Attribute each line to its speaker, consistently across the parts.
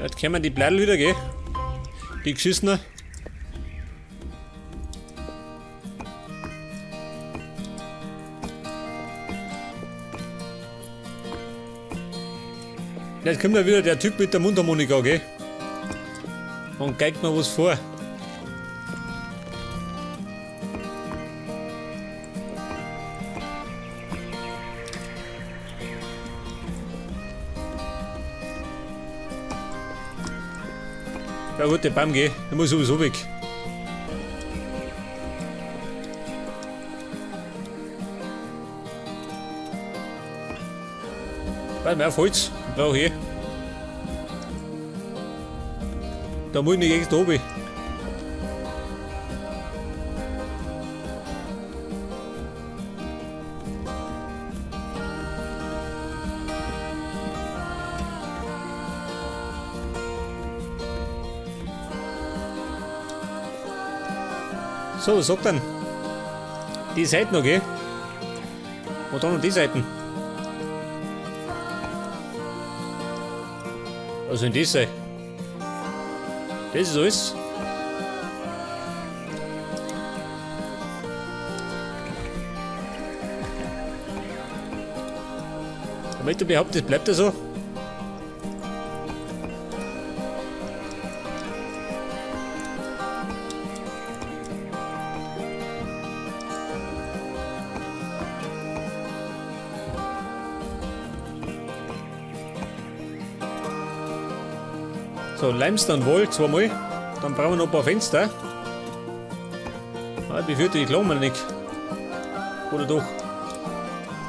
Speaker 1: Jetzt können wir die Blättl wieder, gell? Die geschissenen. Jetzt kommt ja wieder der Typ mit der Mundharmonika, gell? Und geigt mir was vor. Ja gut, der Baum geht. Der muss sowieso weg. Warte mal, auf Holz. Brauche ich. Da muss ich nicht extra oben. So, was sagt denn? Die Seite noch, gell? Und dann noch die Seiten. Was soll denn das sein? Das ist alles. Damit du behauptest, bleibt er so? So, Limestone Wall zweimal. Dann brauchen wir noch ein paar Fenster. Ah, wie führt die klar mal nicht? Oder doch?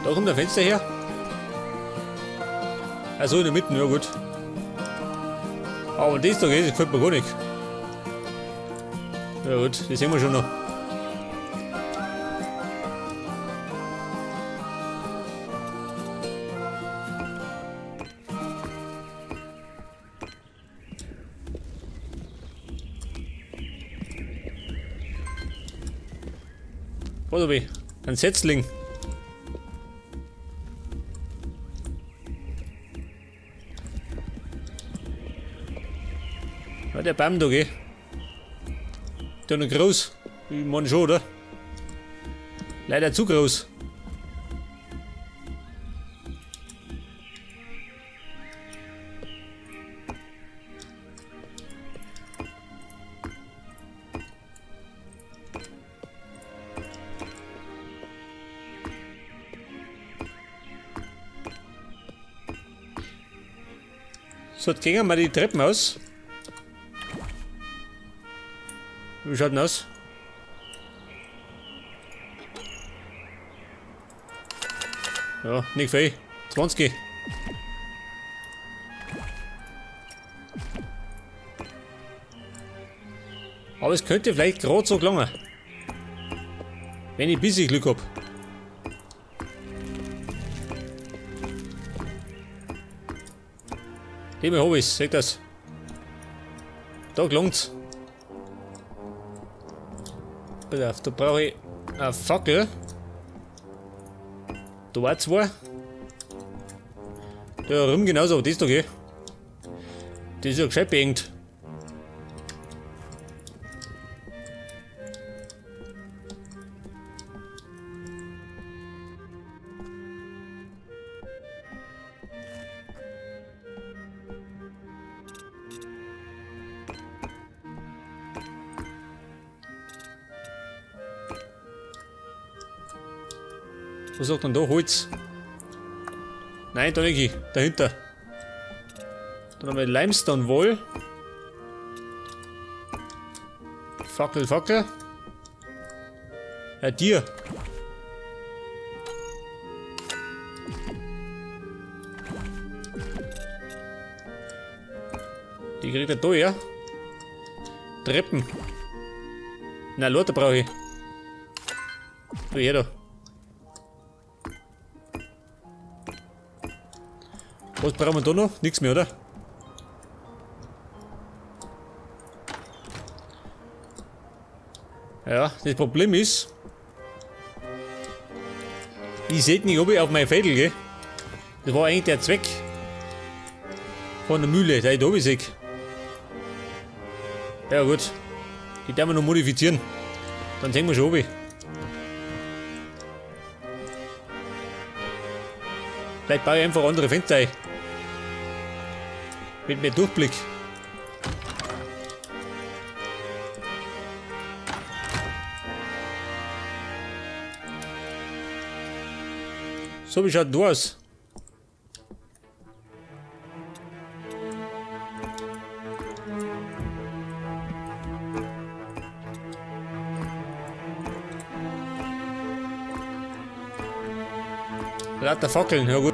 Speaker 1: Da kommt ein Fenster her. Also in der Mitte, ja gut. Aber das da geht, das gefällt mir gar nicht. Ja gut, das sehen wir schon noch. Oder wie? Ein Setzling. Ja, der Baum da, gell? Der ist noch groß. Ich meine schon, oder? Leider zu groß. So, jetzt gehen wir mal die Treppen aus. Wie schaut denn aus? Ja, nicht viel. 20. Aber es könnte vielleicht gerade so gelangen. Wenn ich ein bisschen Glück habe. Immer habe ich's, seht das? Da gelangt's. Pass auf, da brauche ich eine Fackel. Da war zwei. Da rum genauso, aber das da geht. Das ist ja gescheit beengt. Was sagt denn da? Holz? Nein, da nicht. Dahinter. Dann haben wir Limestone Wall. Fackel, Fackel. Ein Tier. Die kriegt er da, ja? Treppen. Na, Leute brauche ich. Da, her da. Was brauchen wir da noch? Nichts mehr, oder? Ja, das Problem ist, ich sehe nicht, ob ich auf mein Fädel gehe. Das war eigentlich der Zweck von der Mühle, da ich da oben sehe. Ja gut. Die werden wir noch modifizieren. Dann sehen wir schon oben. Vielleicht baue ich einfach andere Fenster ein. Mit mehr Durchblick. So, wie schaut du aus? Lauter Fackeln, ja gut.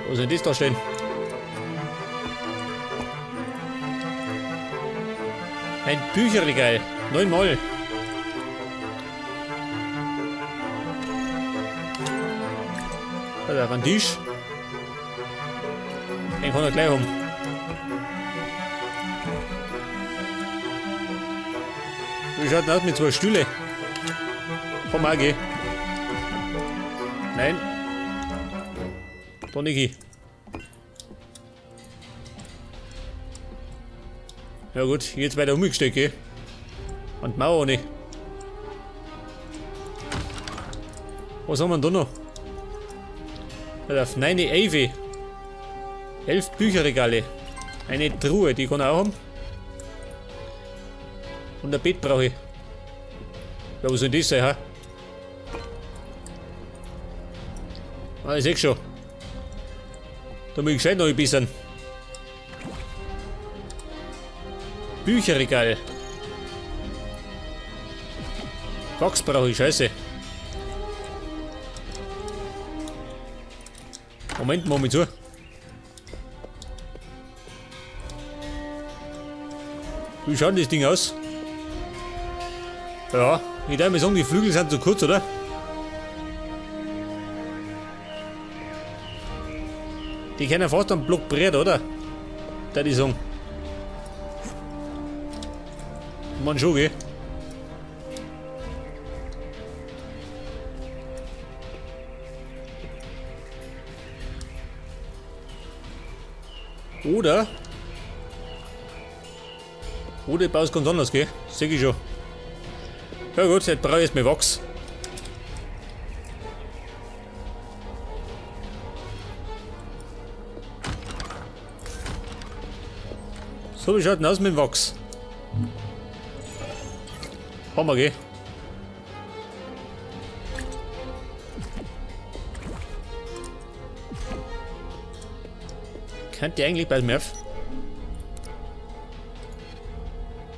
Speaker 1: Wo soll das da stehen? Ein Bücherregal. 9 Mal. Da ein Tisch. Den kann er gleich haben. Wie schaut denn aus mit 2 Stühle? Komm mal, geh. Nein. Da nicht hin. Ja gut, jetzt weiter umgesteckt, gell? Und die Mauer auch nicht. Was haben wir denn da noch? Auf 9 11. 11 Bücherregale. Eine Truhe, die kann er auch haben. Und ein Bett brauche ich. Ja, was soll das sein, ha? Ah, ich seh's schon. Da muss ich gescheit noch ein bisschen. Bücherregal. Wachs brauche ich, scheiße. Moment, mach mich zu. Wie schaut das Ding aus? Ja, ich darf mal sagen, die Flügel sind zu kurz, oder? Die können fast am Block breit, oder? Da die sagen. Man schon, gell? Oder ich baue es ganz anders, gell? Seh ich schon. Ja gut, jetzt brauche ich jetzt mehr Wachs. So, wie schaut denn aus mit dem Wachs? Hammer, gell? Könnte eigentlich bald mehr.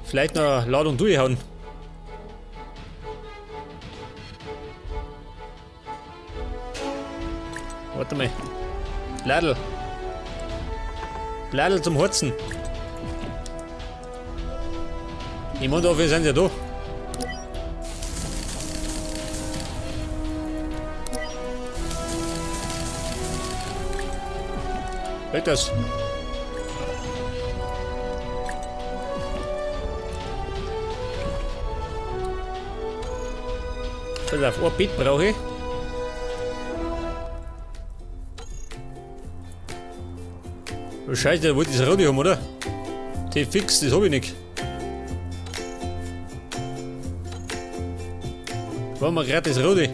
Speaker 1: Vielleicht noch eine Ladung durchhauen. Warte mal. Bladel. Bladel zum Horzen. Ich meine, dafür sind sie ja da. Hört das? Pass auf, ein Bett brauche ich. Oh, Scheiße, da wollte ich das Radi haben, oder? Die fix, das habe ich nicht. Wollen wir gerade das Radi?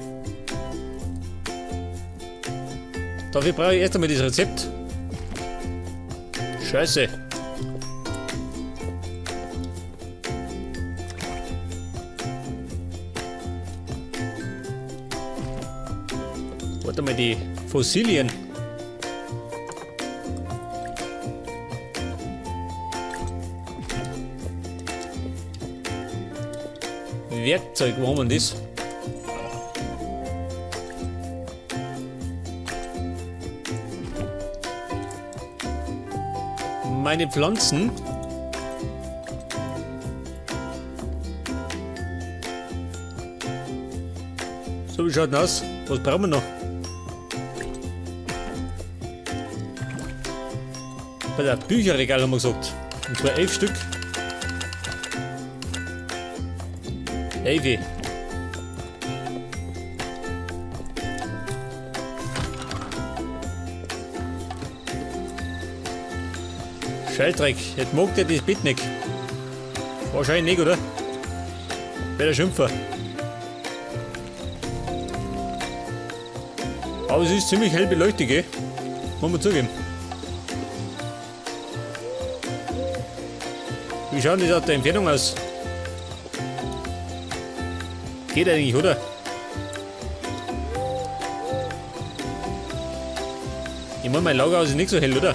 Speaker 1: Dafür brauche ich erst einmal das Rezept. Scheiße. Warte mal, die Fossilien. Werkzeug, wo haben wir das? Meine Pflanzen. So, wie schaut das aus? Was brauchen wir noch? Bei der Bücherregal haben wir gesagt. Und zwar 11 Stück. Davy. Schalldreck, jetzt mag der das Bett nicht. Wahrscheinlich nicht, oder? Bei der Schimpfer. Aber es ist ziemlich hell beleuchtet, gell? Muss man zugeben. Wie schaut das aus der Entfernung aus? Geht eigentlich, oder? Ich meine, mein Lagerhaus ist nicht so hell, oder?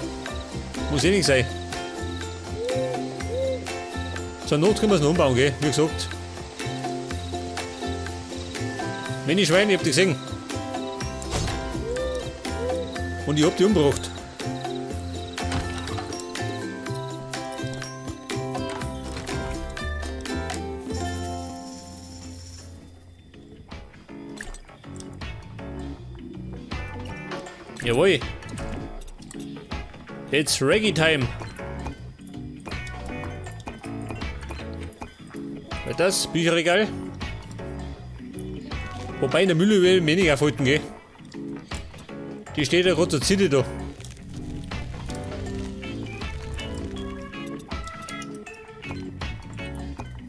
Speaker 1: Muss eh nicht sein. Zur Not können wir es noch umbauen, gell? Wie gesagt. Wenn ich Schweine, ich hab die gesehen. Und ich hab die umgebracht. Jawohl. It's Reggae Time. Das Bücherregal. Wobei in der Mühle will ich wenig aufhalten, gell? Die steht ja gerade zur Zitte da.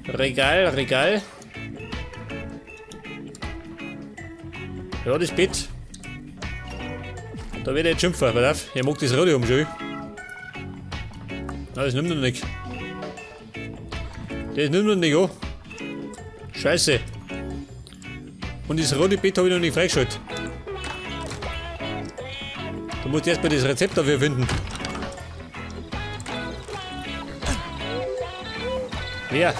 Speaker 1: Regal, Regal. Ja, das Bett. Da wird er jetzt schimpfen, pass auf. Er mag das Radio schon. Nein, das nimmt er nicht. Das nimmt er nicht an. Scheiße. Und das rote Bett habe ich noch nicht freigeschaltet. Da muss ich erstmal das Rezept dafür finden. Wer?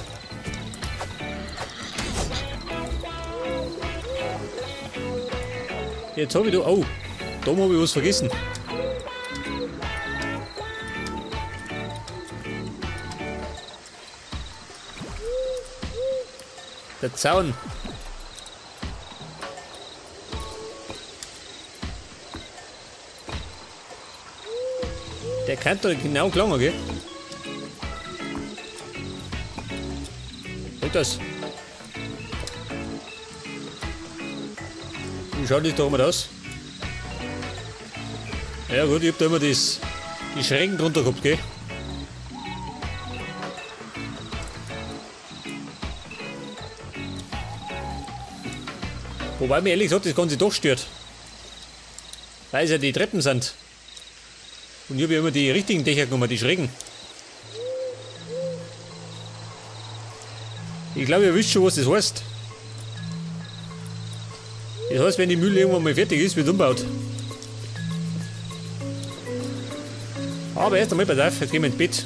Speaker 1: Jetzt habe ich da. Oh, da habe ich was vergessen. Der Zaun. Der kann doch genau gelangen, gell? Halt das. Wie schaut das da mal aus? Ja gut, ich hab da immer die Schränken drunter gehabt, gell? Wobei mir ehrlich gesagt das Ganze doch stört. Weil es ja die Treppen sind. Und ich habe ja immer die richtigen Dächer genommen, die schrägen. Ich glaube, ihr wisst schon, was das heißt. Das heißt, wenn die Mühle irgendwann mal fertig ist, wird umgebaut. Aber erst einmal, pass auf, jetzt gehen wir ins Bett.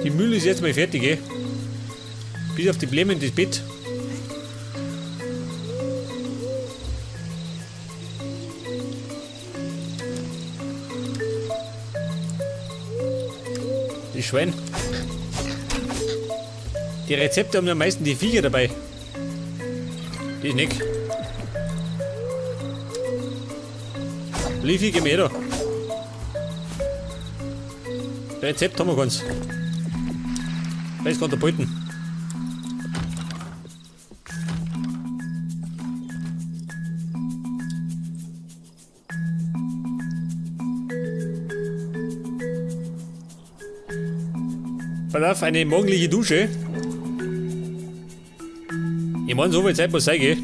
Speaker 1: Die Mühle ist jetzt mal fertig, eh? Bis auf die Blämen das Bett. Die Schwein. Die Rezepte haben am meisten die Viecher dabei. Die nicht. Liefi, geh mir da. Rezept haben wir ganz. Weiß gar nicht behalten. Pass auf, eine morgendliche Dusche. Ich meine, so viel Zeit muss sein, gell?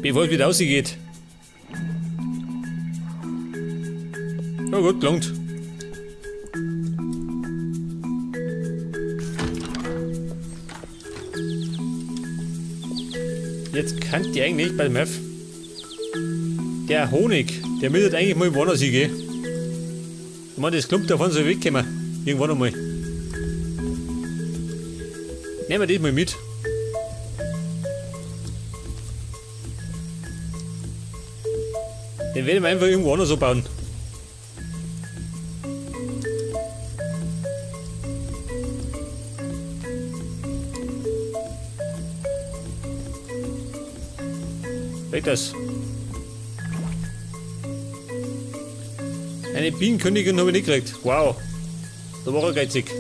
Speaker 1: Bevor es wieder rausgeht. Ja gut, gelangt. Jetzt kann die eigentlich bei dem F. Der Honig, der müsste eigentlich mal woanders hingehen. Ich meine, das Klump davon soll wegkommen. Irgendwann einmal. Nehmen wir das mal mit. Den werden wir einfach irgendwo anders so bauen. Weg das. Eine Bienenkönigin habe ich nicht gekriegt. Wow. Da war er geizig.